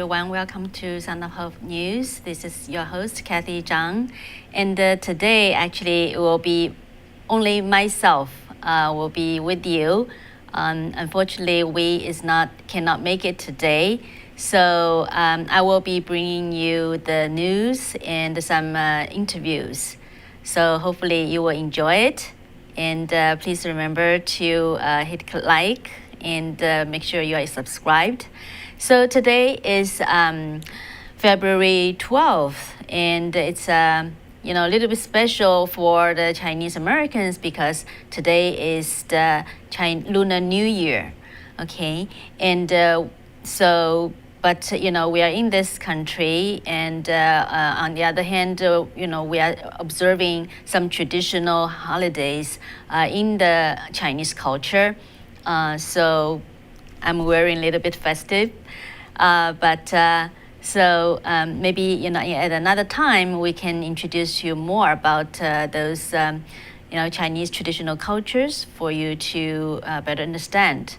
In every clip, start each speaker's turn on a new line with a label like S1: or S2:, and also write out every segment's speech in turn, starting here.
S1: everyone. Welcome to Sound of Hope News. This is your host, Kathy Zhang. And today, actually, it will be only myself will be with you. Unfortunately, cannot make it today. So I will be bringing you the news and some interviews. So hopefully you will enjoy it. And please remember to hit like and make sure you are subscribed. So today is February 12th, and it's a little bit special for the Chinese Americans because today is the Lunar New Year, okay? And but we are in this country, and on the other hand, we are observing some traditional holidays in the Chinese culture. So I'm wearing a little bit festive, maybe at another time we can introduce you more about those Chinese traditional cultures for you to better understand.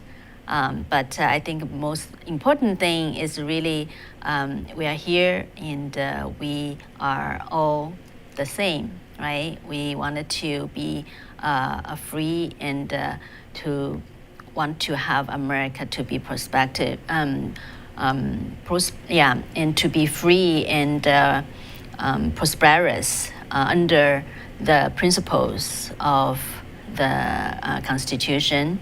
S1: But I think the most important thing is really we are here and we are all the same, right? We wanted to be free and want to have America to be and to be free and prosperous under the principles of the Constitution.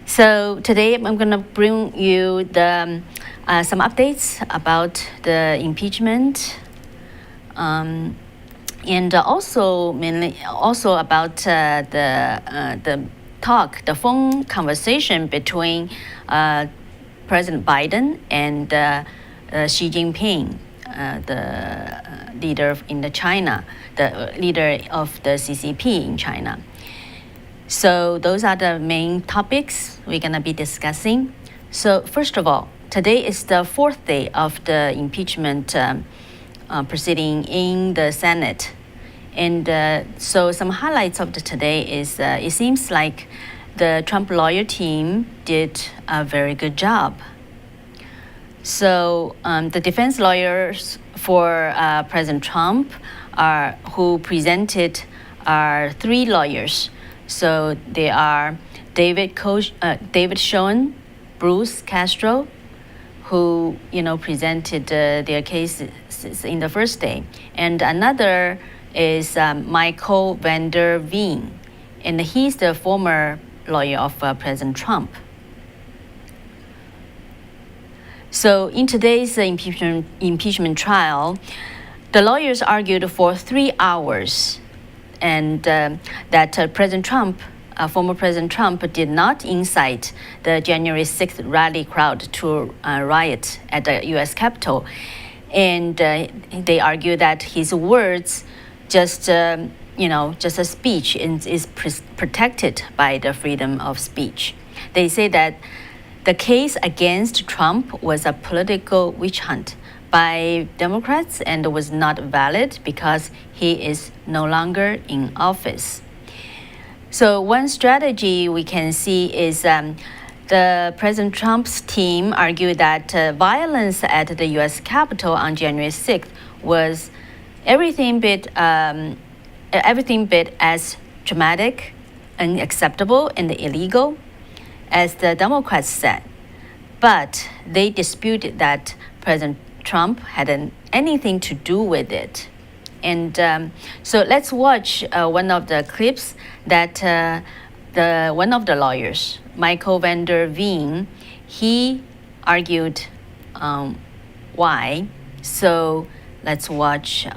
S1: So today I'm going to bring you some updates about the impeachment, and also about the phone conversation between President Biden and Xi Jinping, the leader the leader of the CCP in China. So those are the main topics we're going to be discussing. So first of all, today is the fourth day of the impeachment proceeding in the Senate. And so some highlights of today is it seems like the Trump lawyer team did a very good job. So the defense lawyers for President Trump who presented are three lawyers. So they are David Schoen, Bruce Castro, who presented their cases in the first day, and another is Michael van der Veen, and he's the former lawyer of President Trump. So in today's impeachment trial, the lawyers argued for 3 hours, and that former President Trump did not incite the January 6th rally crowd to riot at the U.S. Capitol. And they argue that his words just a speech is protected by the freedom of speech. They say that the case against Trump was a political witch hunt by Democrats and was not valid because he is no longer in office. So one strategy we can see is the President Trump's team argued that violence at the U.S. Capitol on January 6th was everything but as dramatic, unacceptable, and illegal as the Democrats said. But they disputed that President Trump had anything to do with it. And so let's watch one of the clips that one of the lawyers, Michael van der Veen, he argued why. So let's watch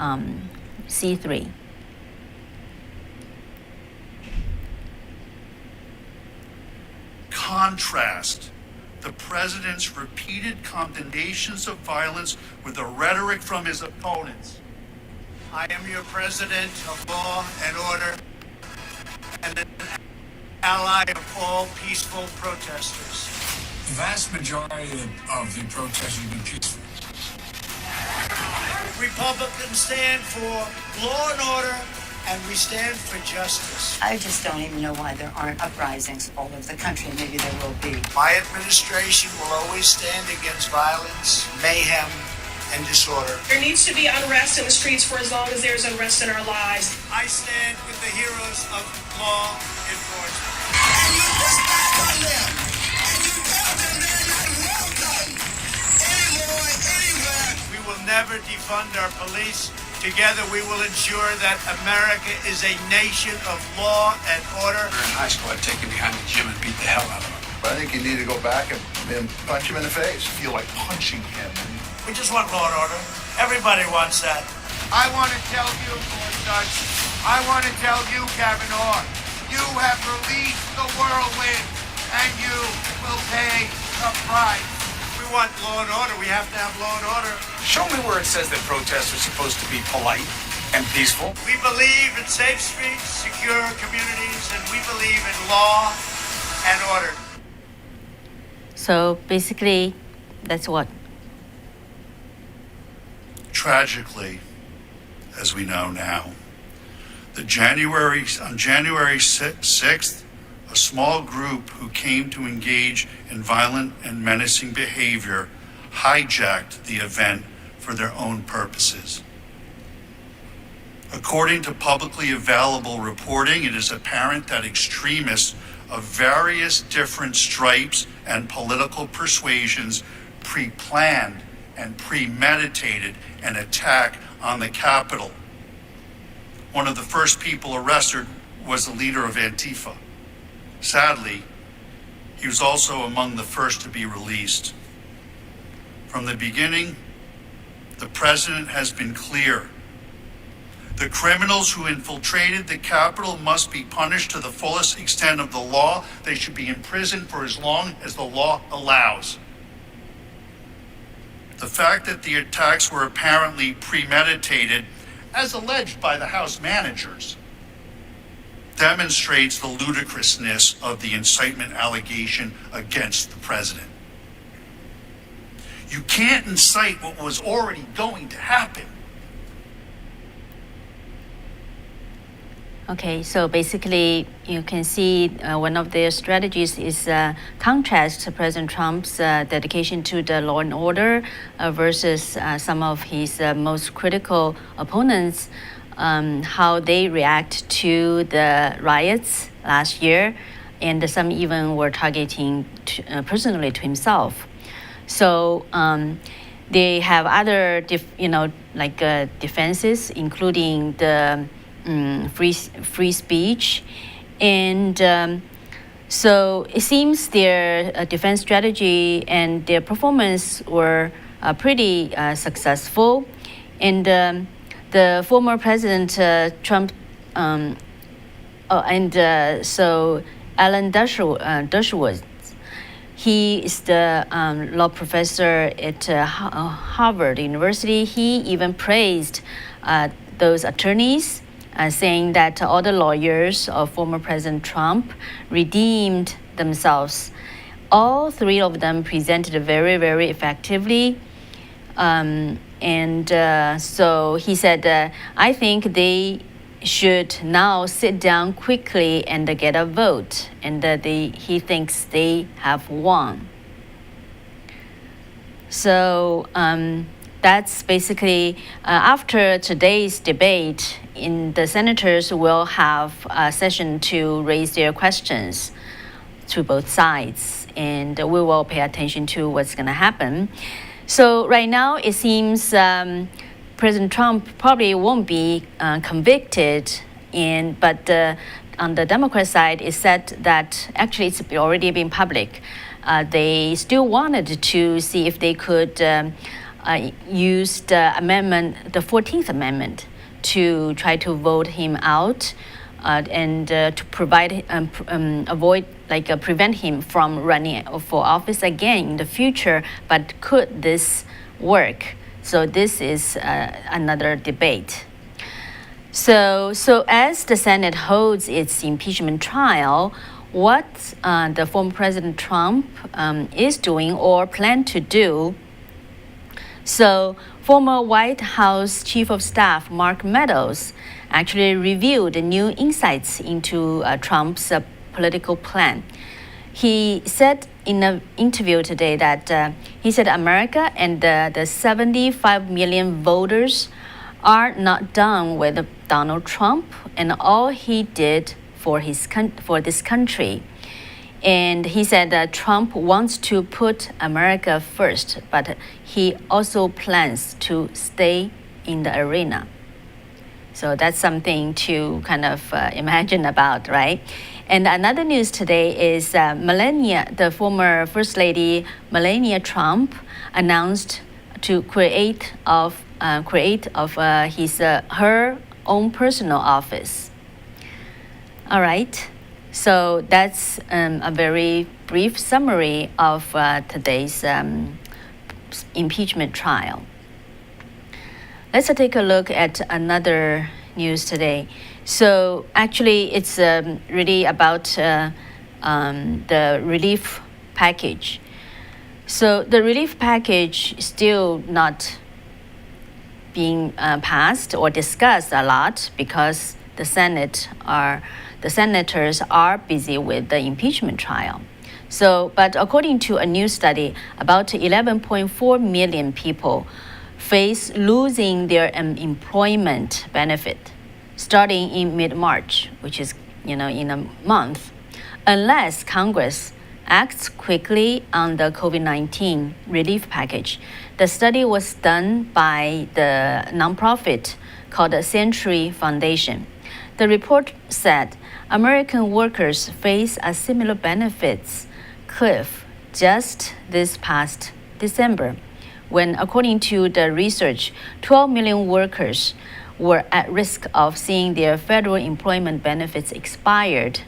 S1: C3.
S2: Contrast the president's repeated condemnations of violence with the rhetoric from his opponents.
S3: I am your president of law and order and an ally of all peaceful protesters.
S4: The vast majority of the protests have been peaceful.
S3: Republicans stand for law and order and we stand for justice.
S5: I just don't even know why there aren't uprisings all over the country. Maybe there will be.
S3: My administration will always stand against violence, mayhem, and disorder.
S6: There needs to be unrest in the streets for as long as there's unrest in our lives.
S3: I stand with the heroes of law enforcement.
S7: And you push back on them, and you tell them they're not welcome anymore, anywhere.
S3: We will never defund our police. Together we will ensure that America is a nation of law and order.
S4: In high school, I'd take him behind the gym and beat the hell out of him.
S8: I think you need to go back and punch him in the face.
S2: Feel like punching him.
S3: We just want law and order. Everybody wants that. I want to tell you, Gorsuch, I want to tell you, Kavanaugh, you have released the whirlwind, and you will pay the price. We want law and order. We have to have law and order.
S9: Show me where it says that protests are supposed to be polite and peaceful.
S3: We believe in safe streets, secure communities, and we believe in law and order.
S1: So basically, that's what.
S2: Tragically, as we know now, on January 6th, a small group who came to engage in violent and menacing behavior hijacked the event for their own purposes. According to publicly available reporting, it is apparent that extremists of various different stripes and political persuasions pre-planned and premeditated an attack on the Capitol. One of the first people arrested was the leader of Antifa. Sadly, he was also among the first to be released. From the beginning, the president has been clear. The criminals who infiltrated the Capitol must be punished to the fullest extent of the law. They should be imprisoned for as long as the law allows. The fact that the attacks were apparently premeditated, as alleged by the House managers, demonstrates the ludicrousness of the incitement allegation against the president. You can't incite what was already going to happen.
S1: Okay, so basically you can see one of their strategies is contrast President Trump's dedication to the law and order versus some of his most critical opponents, how they react to the riots last year, and some even were targeting personally to himself. So they have other, defenses, including the free speech, and so it seems their defense strategy and their performance were pretty successful. And the former President Trump, so Alan Dershowitz, he is the law professor at Harvard University. He even praised those attorneys, saying that all the lawyers of former President Trump redeemed themselves. All three of them presented very, very effectively. So he said, I think they should now sit down quickly and get a vote. And he thinks they have won. So that's basically, after today's debate, the senators will have a session to raise their questions to both sides, and we will pay attention to what's going to happen. So right now, it seems President Trump probably won't be convicted, but on the Democrat side, it said that actually it's already been public. They still wanted to see if they could use the amendment, the 14th Amendment, to try to vote him out and to prevent him from running for office again in the future. But could this work? So this is another debate. So as the Senate holds its impeachment trial, what the former President Trump is doing or plan to do. So former White House Chief of Staff Mark Meadows actually revealed new insights into Trump's political plan. He said in an interview today that he said America and the 75 million voters are not done with Donald Trump and all he did for this country. And he said that Trump wants to put America first, but he also plans to stay in the arena. So that's something to kind of imagine about, right? And another news today is Melania, the former First Lady Melania Trump, announced to create her own personal office. All right. So that's a very brief summary of today's impeachment trial. Let's take a look at another news today. So actually, it's really about the relief package. So the relief package is still not being passed or discussed a lot because the senators are busy with the impeachment trial. So, but according to a new study, about 11.4 million people face losing their employment benefit starting in mid-March, which is, in a month, unless Congress acts quickly on the COVID-19 relief package. The study was done by the nonprofit called the Century Foundation. The report said American workers face a similar benefits cliff just this past December, when, according to the research, 12 million workers were at risk of seeing their federal employment benefits expired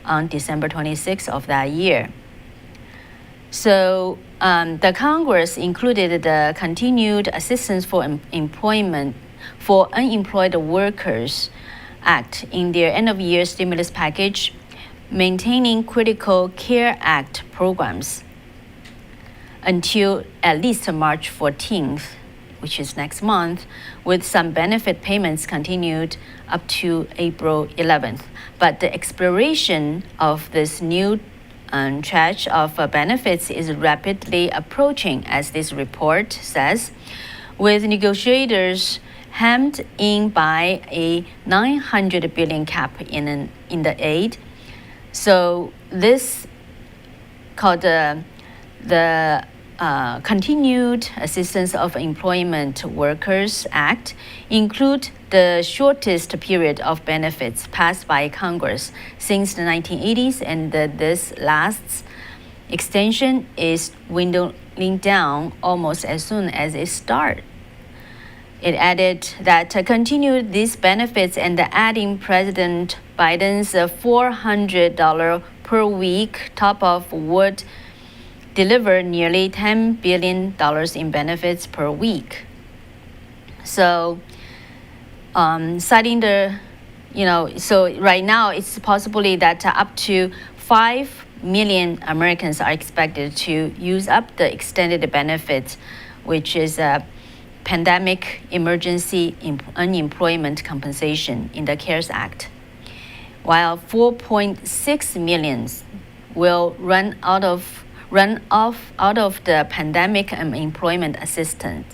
S1: on December 26th of that year. So the Congress included the Continued Assistance for Employment for Unemployed Workers Act in their end-of-year stimulus package, maintaining Critical Care Act programs until at least March 14th, which is next month, with some benefit payments continued up to April 11th. But the expiration of this new tranche of benefits is rapidly approaching, as this report says, with negotiators hemmed in by a $900 billion cap in the aid. So this called the Continued Assistance of Employment Workers Act include the shortest period of benefits passed by Congress since the 1980s, and this last extension is dwindling down almost as soon as it starts. It added that to continue these benefits and adding President Biden's $400 per week top-up would deliver nearly $10 billion in benefits per week. So, citing so right now it's possibly that up to 5 million Americans are expected to use up the extended benefits, which is a pandemic emergency unemployment compensation in the CARES Act, while 4.6 million will run off the pandemic employment assistance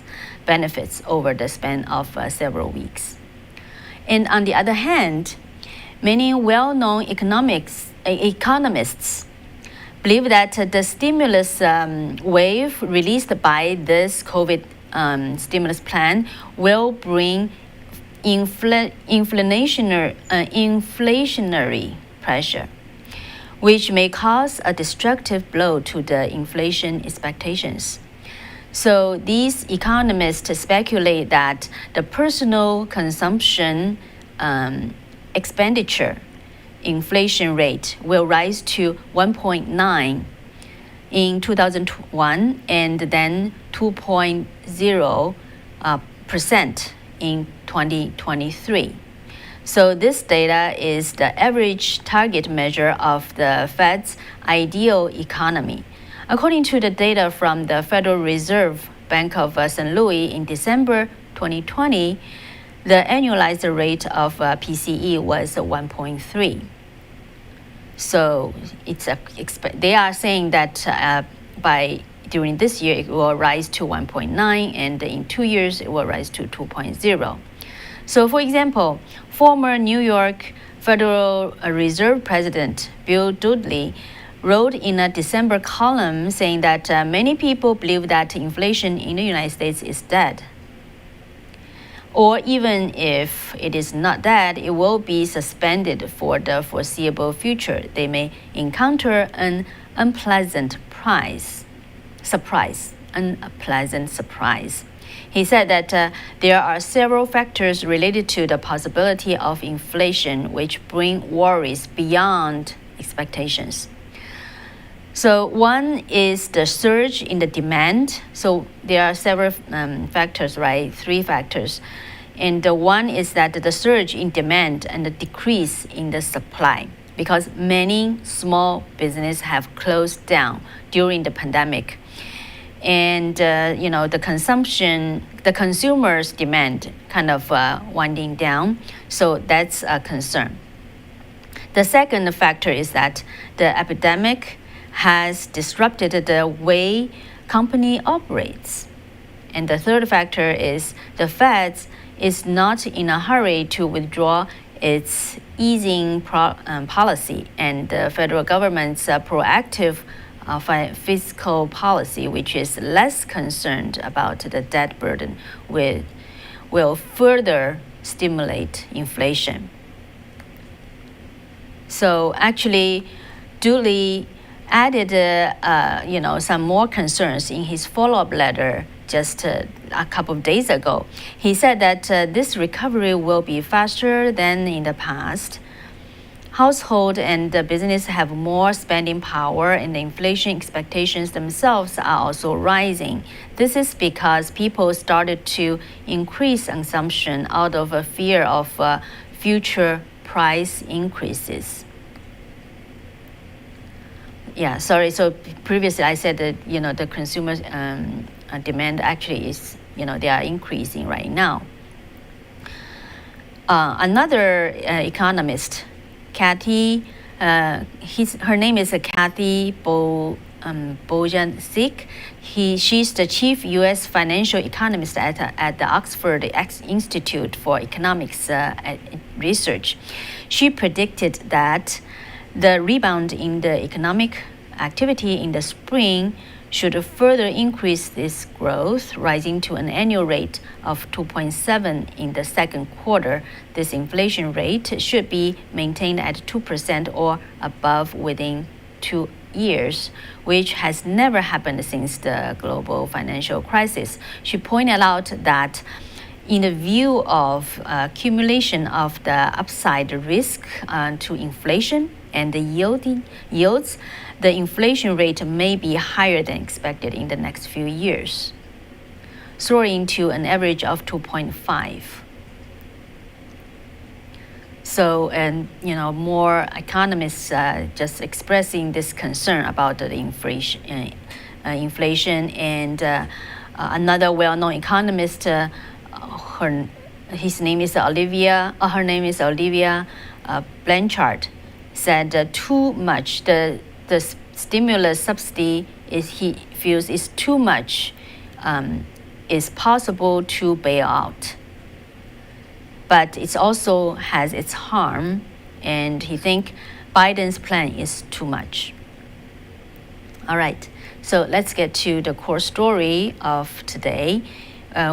S1: benefits over the span of several weeks. And on the other hand, many well-known economists believe that the stimulus wave released by this COVID stimulus plan will bring inflationary pressure, which may cause a destructive blow to the inflation expectations. So these economists speculate that the personal consumption expenditure inflation rate will rise to 1.9 in 2001 and then 2.0% in 2023. So this data is the average target measure of the Fed's ideal economy. According to the data from the Federal Reserve Bank of St. Louis in December 2020, the annualized rate of PCE was 1.3. So they are saying that during this year it will rise to 1.9, and in 2 years it will rise to 2.0. So, for example, former New York Federal Reserve President Bill Dudley wrote in a December column saying that many people believe that inflation in the United States is dead. Or even if it is not dead, it will be suspended for the foreseeable future. They may encounter an unpleasant surprise. He said that there are several factors related to the possibility of inflation which bring worries beyond expectations. So one is the surge in the demand. So there are several factors, right? 3 factors. And the one is that the surge in demand and the decrease in the supply, because many small businesses have closed down during the pandemic. And, the consumer's demand kind of winding down. So that's a concern. The second factor is that the epidemic has disrupted the way company operates. And the third factor is the Fed is not in a hurry to withdraw its easing policy, and the federal government's proactive fiscal policy, which is less concerned about the debt burden, will further stimulate inflation. So actually, Dooley added some more concerns in his follow-up letter just a couple of days ago. He said that this recovery will be faster than in the past. Household and the business have more spending power, and the inflation expectations themselves are also rising. This is because people started to increase consumption out of a fear of future price increases. Yeah, sorry. So previously I said that the consumer demand actually is they are increasing right now. Another economist, Kathy, her name is Kathy Bojancic. She's the chief U.S. financial economist at the Oxford Institute for Economics Research. She predicted that the rebound in the economic activity in the spring should further increase this growth, rising to an annual rate of 2.7 in the second quarter. This inflation rate should be maintained at 2% or above within 2 years, which has never happened since the global financial crisis. She pointed out that in the view of accumulation of the upside risk to inflation and the yields, the inflation rate may be higher than expected in the next few years, soaring to an average of 2.5. So, and more economists just expressing this concern about the inflation, and another well-known economist, her name is Olivia Blanchard, said too much. The stimulus subsidy he feels is too much, is possible to bail out, but it also has its harm, and he thinks Biden's plan is too much. All right, so let's get to the core story of today,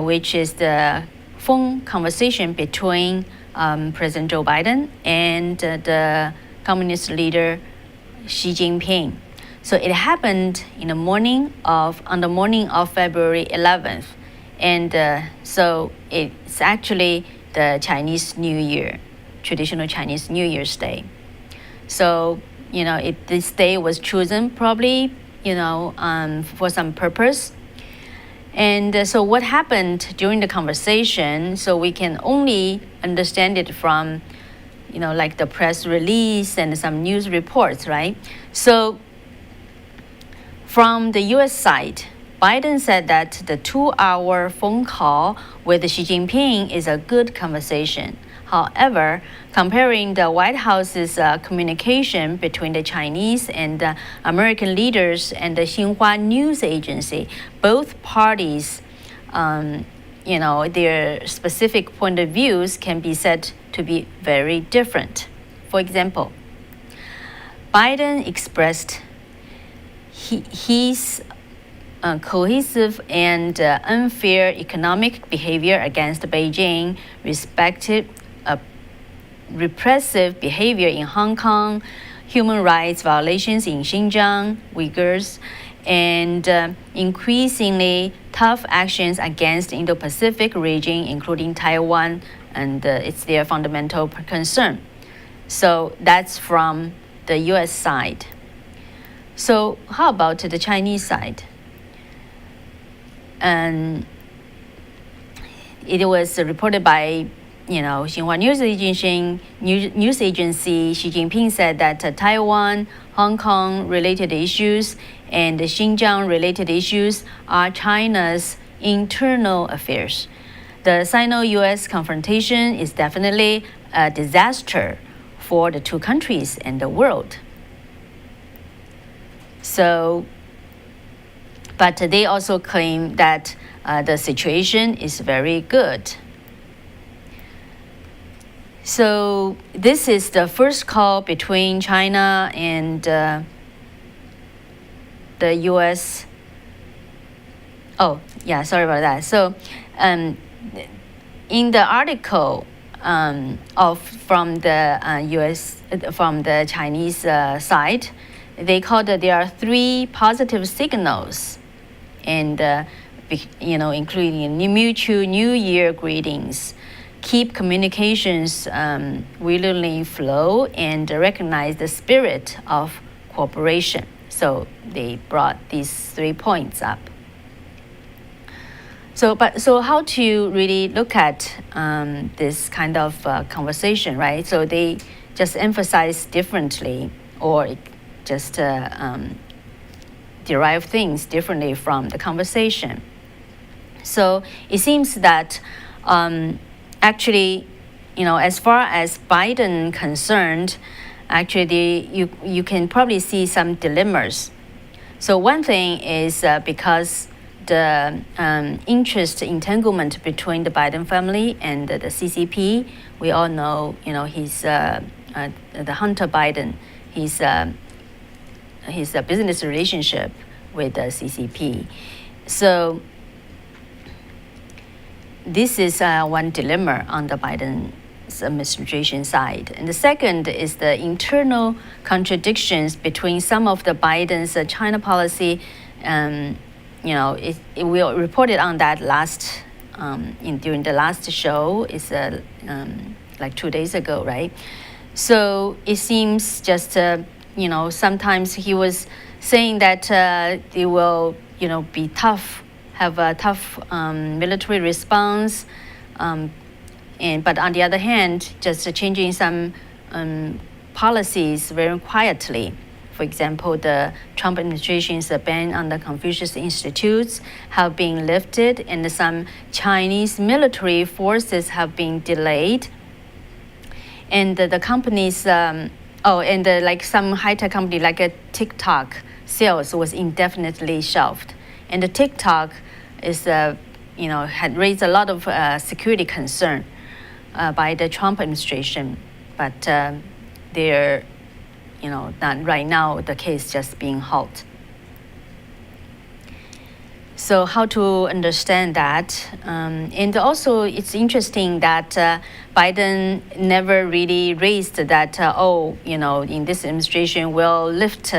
S1: which is the phone conversation between President Joe Biden and the communist leader Xi Jinping. So it happened on the morning of February 11th, and so it's actually the Chinese New Year, traditional Chinese New Year's Day. So this day was chosen probably for some purpose. And so what happened during the conversation? So we can only understand it from like the press release and some news reports, right? So from the U.S. side, Biden said that the 2-hour phone call with Xi Jinping is a good conversation. However, comparing the White House's communication between the Chinese and American leaders and the Xinhua news agency, both parties, their specific point of views can be said to be very different. For example, Biden expressed his cohesive and unfair economic behavior against Beijing, repressive behavior in Hong Kong, human rights violations in Xinjiang, Uyghurs, and increasingly tough actions against the Indo-Pacific region, including Taiwan, and it's their fundamental concern. So that's from the U.S. side. So how about the Chinese side? And it was reported by Xinhua news agency, Xi Jinping said that Taiwan, Hong Kong related issues and the Xinjiang related issues are China's internal affairs. The Sino-US confrontation is definitely a disaster for the two countries and the world. So, but they also claim that the situation is very good. So this is the first call between China and the U.S. Oh, yeah, sorry about that. So in the article from the Chinese side, they called that there are 3 positive signals, and including mutual New Year greetings, keep communications willingly flow, and recognize the spirit of cooperation. So they brought these 3 points up. So how to really look at this kind of conversation, right? So they just emphasize differently, or just derive things differently from the conversation. So it seems that actually, as far as Biden concerned, actually you can probably see some dilemmas. So one thing is because the interest entanglement between the Biden family and the CCP. We all know, he's the Hunter Biden. He's a business relationship with the CCP. So this is one dilemma on the Biden's administration side. And the second is the internal contradictions between some of the Biden's China policy. We reported on that during the last show. It's like 2 days ago, right? So it seems just sometimes he was saying that they will be tough, have a tough military response, but on the other hand, just changing some policies very quietly. For example, the Trump administration's ban on the Confucius Institutes have been lifted, and some Chinese military forces have been delayed. And the companies, like some high-tech company like a TikTok sales was indefinitely shelved. And the TikTok is, had raised a lot of security concern by the Trump administration, but they're not right now, the case just being halted. So how to understand that? And also it's interesting that Biden never really raised that, in this administration will lift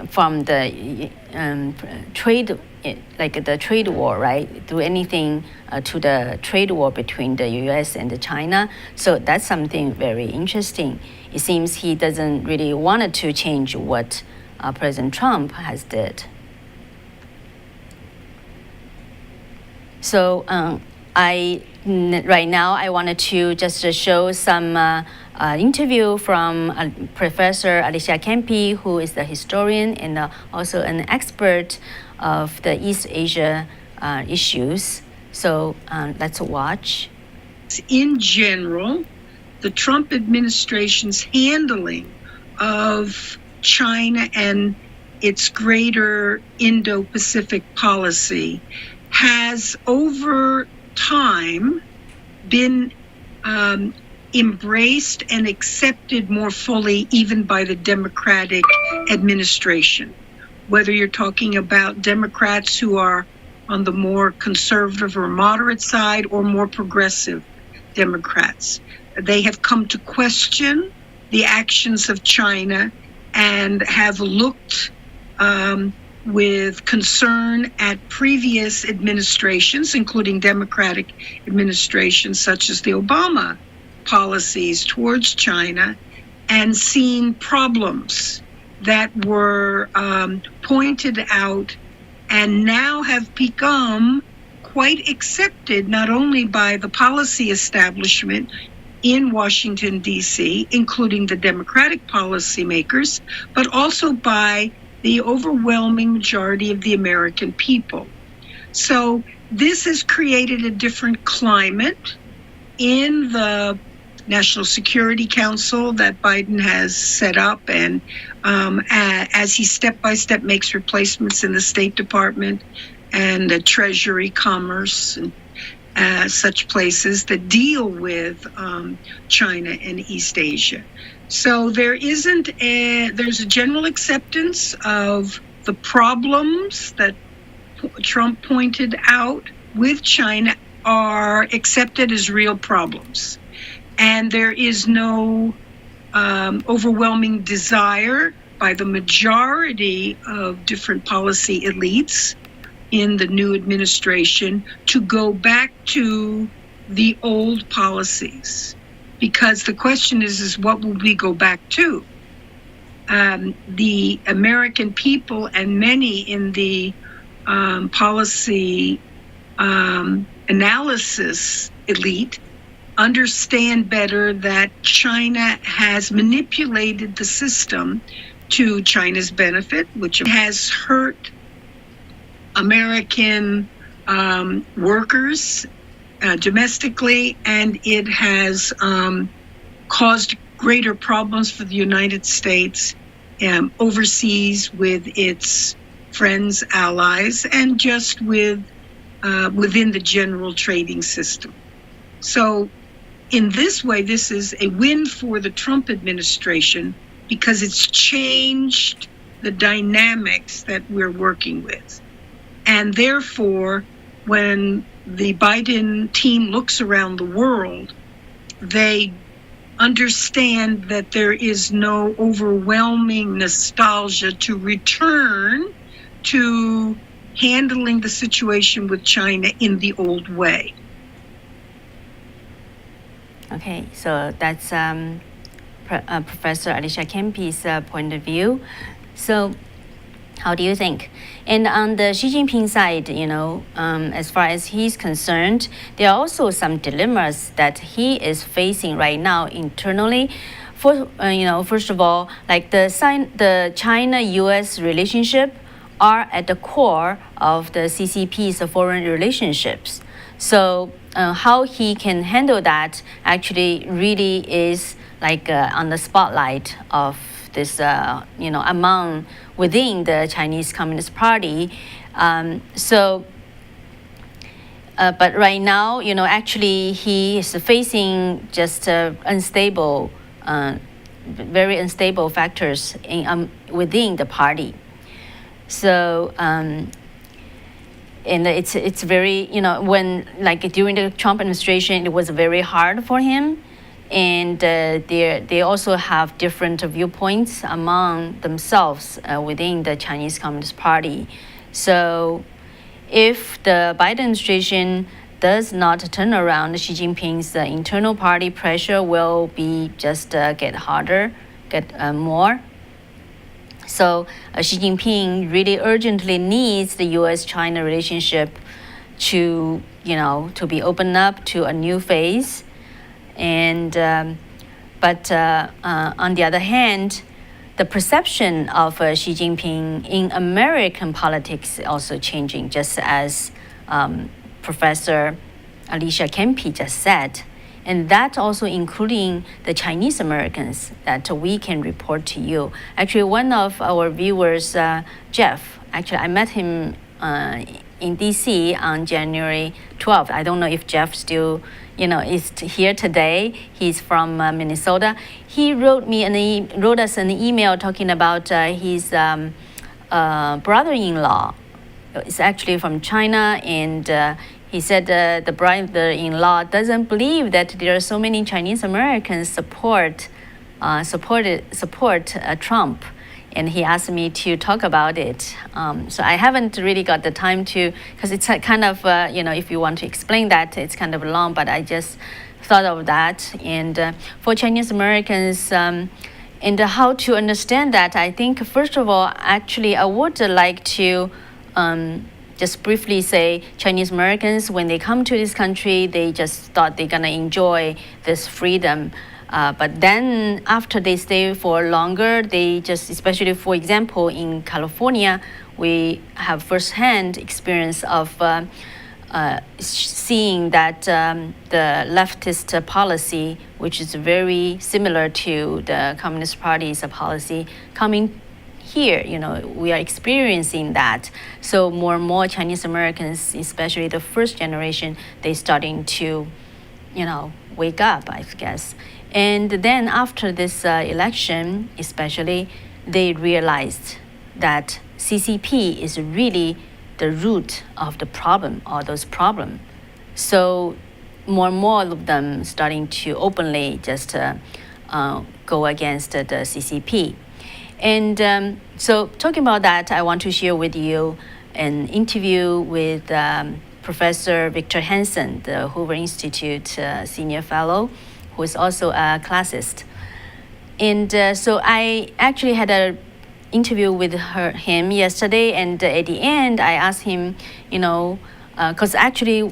S1: from the trade, like the trade war, right? Do anything to the trade war between the U.S. and China. So that's something very interesting. It seems he doesn't really want to change what President Trump has did. So right now I wanted to just show some interview from Professor Alicia Kempe, who is the historian and also an expert of the East Asia issues. So let's watch.
S10: In general, the Trump administration's handling of China and its greater Indo-Pacific policy has over time been embraced and accepted more fully even by the Democratic administration. Whether you're talking about Democrats who are on the more conservative or moderate side or more progressive Democrats, they have come to question the actions of China and have looked with concern at previous administrations, including Democratic administrations such as the Obama policies towards China, and seen problems that were pointed out and now have become quite accepted not only by the policy establishment in Washington, D.C., including the Democratic policymakers, but also by the overwhelming majority of the American people. So this has created a different climate in the National Security Council that Biden has set up, and as he step-by-step makes replacements in the State Department and the Treasury, Commerce, and such places that deal with China and East Asia. So there's a general acceptance of the problems that Trump pointed out with China are accepted as real problems. And there is no overwhelming desire by the majority of different policy elites in the new administration to go back to the old policies. Because the question is what will we go back to? The American people and many in the policy analysis elite understand better that China has manipulated the system to China's benefit, which has hurt American workers domestically, and it has caused greater problems for the United States overseas with its friends, allies, and just within the general trading system. So in this way, this is a win for the Trump administration because it's changed the dynamics that we're working with. And therefore, when the Biden team looks around the world, they understand that there is no overwhelming nostalgia to return to handling the situation with China in the old way.
S1: Okay, so that's Professor Alicia Kempe's point of view. So how do you think? And on the Xi Jinping side, as far as he's concerned, there are also some dilemmas that he is facing right now internally. First of all, like the China-U.S. relationship are at the core of the CCP's foreign relationships. So how he can handle that actually really is like on the spotlight of this, among within the Chinese Communist Party. But right now, actually he is facing just unstable, very unstable factors within the party. So, and it's very, when like during the Trump administration, it was very hard for him. And they also have different viewpoints among themselves within the Chinese Communist Party. So if the Biden administration does not turn around, Xi Jinping's internal party pressure will be just get harder, get more. So Xi Jinping really urgently needs the U.S.-China relationship to to be opened up to a new phase, and but on the other hand, the perception of Xi Jinping in American politics is also changing, just as Professor Alicia Kempe just said. And that also including the Chinese Americans that we can report to you. Actually, one of our viewers, Jeff, actually I met him in DC on January 12th. I don't know if Jeff still, is here today. He's from Minnesota. He wrote us an email talking about his brother-in-law. It's actually from China, and he said the brother-in-law doesn't believe that there are so many Chinese Americans support Trump, and he asked me to talk about it. So I haven't really got the time to, because it's kind of if you want to explain that, it's kind of long. But I just thought of that, and for Chinese Americans. And how to understand that, I think first of all, actually, I would like to just briefly say Chinese Americans, when they come to this country, they just thought they're gonna enjoy this freedom. But then after they stay for longer, they just, especially for example, in California, we have firsthand experience of seeing that the leftist policy, which is very similar to the Communist Party's policy, coming here, we are experiencing that. So more and more Chinese Americans, especially the first generation, they starting to, wake up, I guess. And then after this election, especially, they realized that CCP is really the root of the problem, or those problems. So more and more of them starting to openly just go against the CCP. And so talking about that, I want to share with you an interview with Professor Victor Hansen, the Hoover Institute Senior Fellow, who is also a classist. And so I actually had an interview with him yesterday, and at the end I asked him, because actually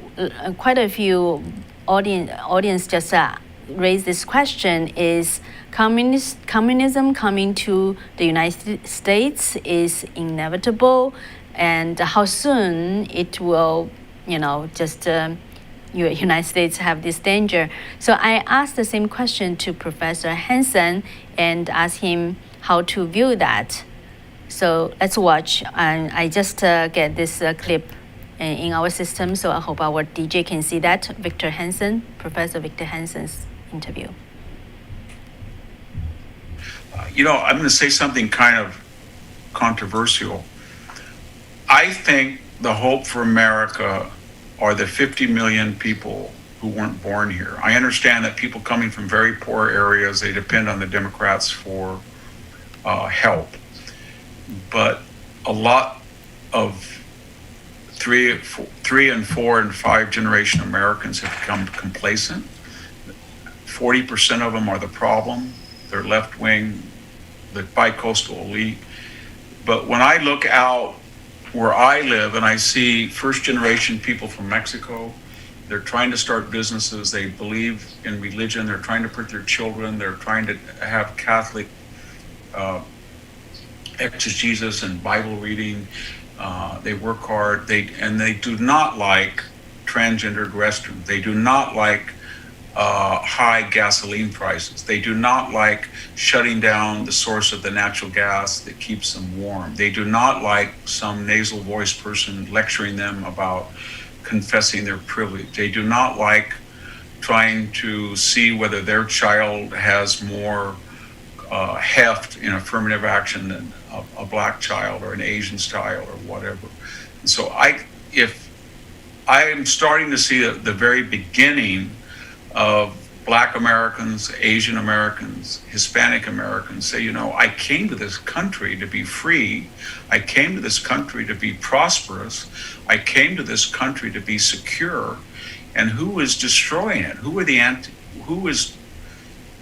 S1: quite a few audience just raised this question: is communism coming to the United States is inevitable, and how soon it will, United States have this danger? So I asked the same question to Professor Hansen and asked him how to view that. So let's watch. And I just get this clip in our system, so I hope our DJ can see that. Victor Hansen, Professor Victor Hansen's interview.
S9: I'm going to say something kind of controversial. I think the hope for America are the 50 million people who weren't born here. I understand that people coming from very poor areas, they depend on the Democrats for help. But a lot of 3 and 4 and 5 generation Americans have become complacent. 40% of them are the problem. They're left wing, the bi-coastal elite. But when I look out where I live and I see first generation people from Mexico, they're trying to start businesses, they believe in religion, they're trying to put their children, they're trying to have Catholic exegesis and Bible reading. They work hard. They do not like transgendered Western. They do not like high gasoline prices. They do not like shutting down the source of the natural gas that keeps them warm. They do not like some nasal voice person lecturing them about confessing their privilege. They do not like trying to see whether their child has more heft in affirmative action than a black child or an Asian child or whatever. And so if I am starting to see the very beginning of Black Americans, Asian Americans, Hispanic Americans say, I came to this country to be free. I came to this country to be prosperous. I came to this country to be secure. And who is destroying it? Who is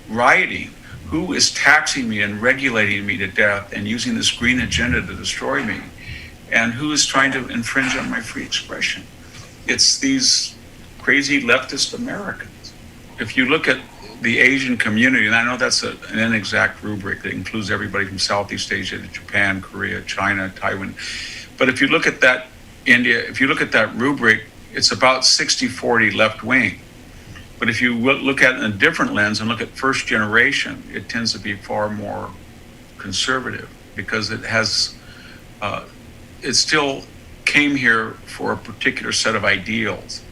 S9: rioting? Who is taxing me and regulating me to death and using this green agenda to destroy me? And who is trying to infringe on my free expression? it's these crazy leftist Americans. If you look at the Asian community, and I know that's an inexact rubric that includes everybody from Southeast Asia to Japan, Korea, China, Taiwan. But if you look at that if you look at that rubric, it's about 60-40 left wing. But if you look at it in a different lens and look at first generation, it tends to be far more conservative because it still came here for a particular set of ideals.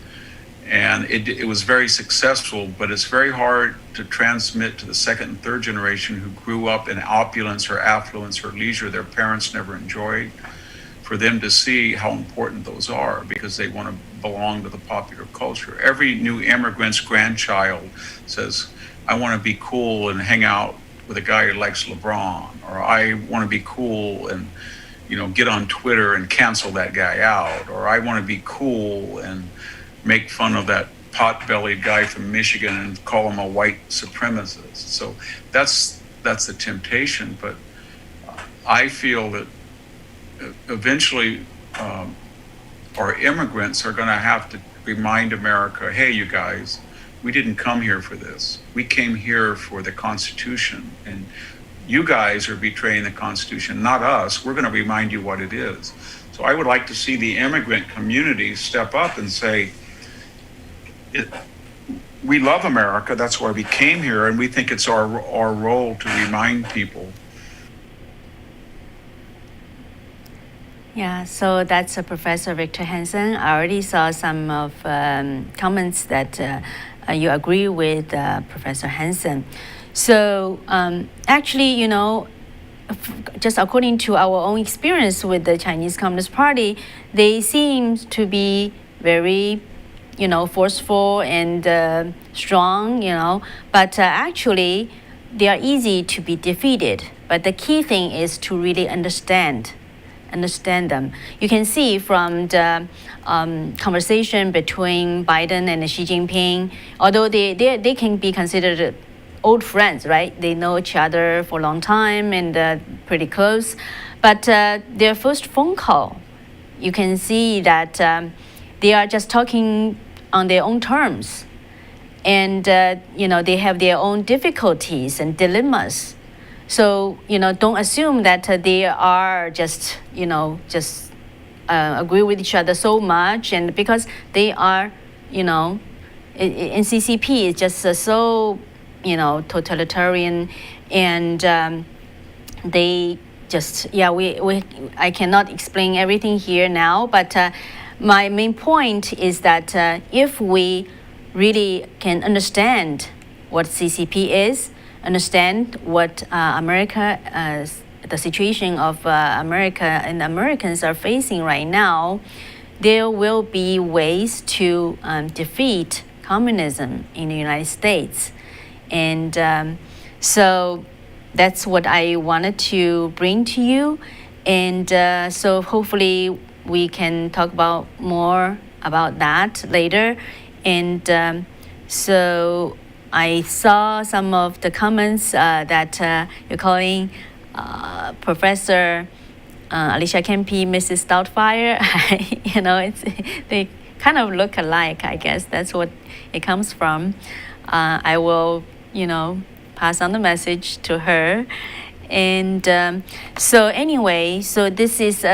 S9: And it was very successful, but it's very hard to transmit to the second and third generation who grew up in opulence or affluence or leisure their parents never enjoyed, for them to see how important those are because they want to belong to the popular culture. Every new immigrant's grandchild says, I want to be cool and hang out with a guy who likes LeBron, or I want to be cool and get on Twitter and cancel that guy out, or I want to be cool and make fun of that pot-bellied guy from Michigan and call him a white supremacist. So that's the temptation, but I feel that eventually our immigrants are going to have to remind America, hey, you guys, we didn't come here for this. We came here for the Constitution, and you guys are betraying the Constitution, not us. We're going to remind you what it is. So I would like to see the immigrant community step up and say, we love America, that's why we came here, and we think it's our role to remind people.
S1: Yeah, so that's Professor Victor Hansen. I already saw some of comments that you agree with Professor Hansen. So actually, just according to our own experience with the Chinese Communist Party, they seem to be very, forceful and strong, but actually they are easy to be defeated. But the key thing is to really understand them. You can see from the conversation between Biden and Xi Jinping, although they can be considered old friends, right? They know each other for a long time and pretty close. But their first phone call, you can see that they are just talking on their own terms. And, they have their own difficulties and dilemmas. So, don't assume that they are just agree with each other so much. And because they are, in CCP, it's just so, totalitarian. And they just, I cannot explain everything here now. But my main point is that if we really can understand what CCP is, understand what America, the situation of America and Americans are facing right now, there will be ways to defeat communism in the United States. And so that's what I wanted to bring to you. And so hopefully we can talk about more about that later. And so I saw some of the comments that you're calling Professor Alicia Kempe, Mrs. Doubtfire. They kind of look alike, I guess. That's what it comes from. I will, pass on the message to her. And so anyway, so this is,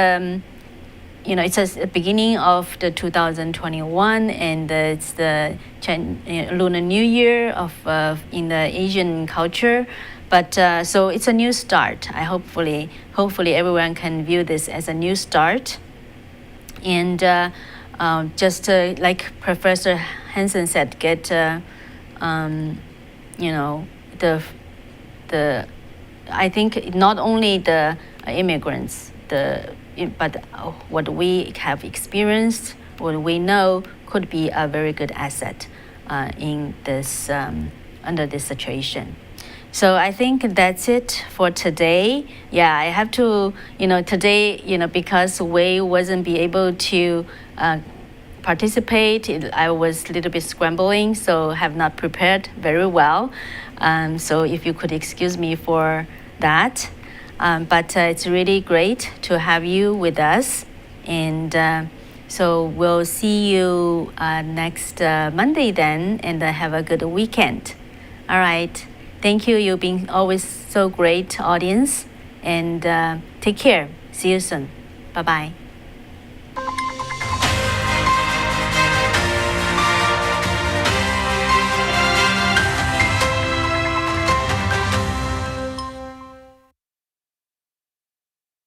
S1: it's the beginning of the 2021, and it's the Lunar New Year of in the Asian culture. But so it's a new start. Hopefully everyone can view this as a new start. And just like Professor Hansen said, get the I think not only the immigrants, but what we have experienced, what we know could be a very good asset in this under this situation. So I think that's it for today. Yeah, I have to, today, because we wasn't be able to participate, I was a little bit scrambling, so have not prepared very well. So if you could excuse me for that. But it's really great to have you with us. And So we'll see you next Monday then, and have a good weekend. All right. Thank you. You've been always so great audience, and take care. See you soon. Bye-bye.